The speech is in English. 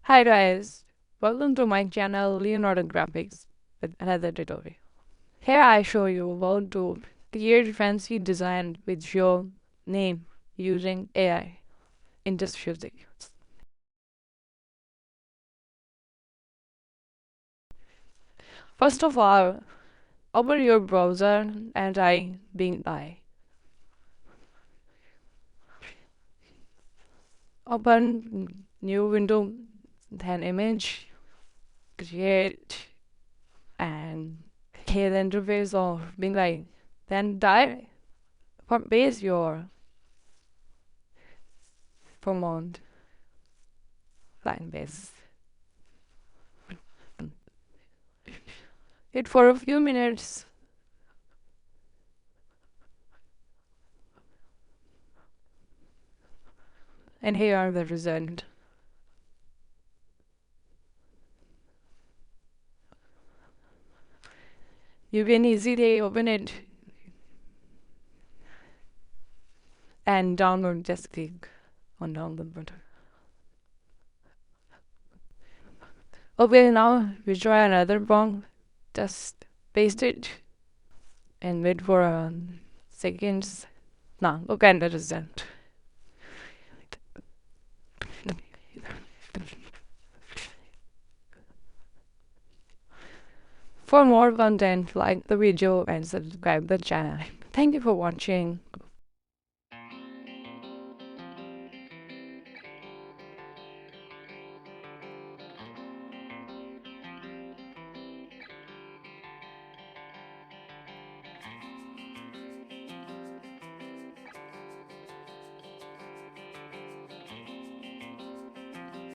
Hi guys, welcome to my channel Lennardo Graphics with another tutorial. Here I show you how to create fancy design with your name using AI in just few seconds. First of all, open your browser and type Bing I. Open new window, then image, create, and here the interface of Bing I. Then type paste your command line base. It for a few minutes, and here are the result. You can easily open it and download. Just click on download button. Okay, now we try another prompt. Just paste it and wait for seconds. Now look at the result. For more content, like the video and subscribe the channel. Thank you for watching.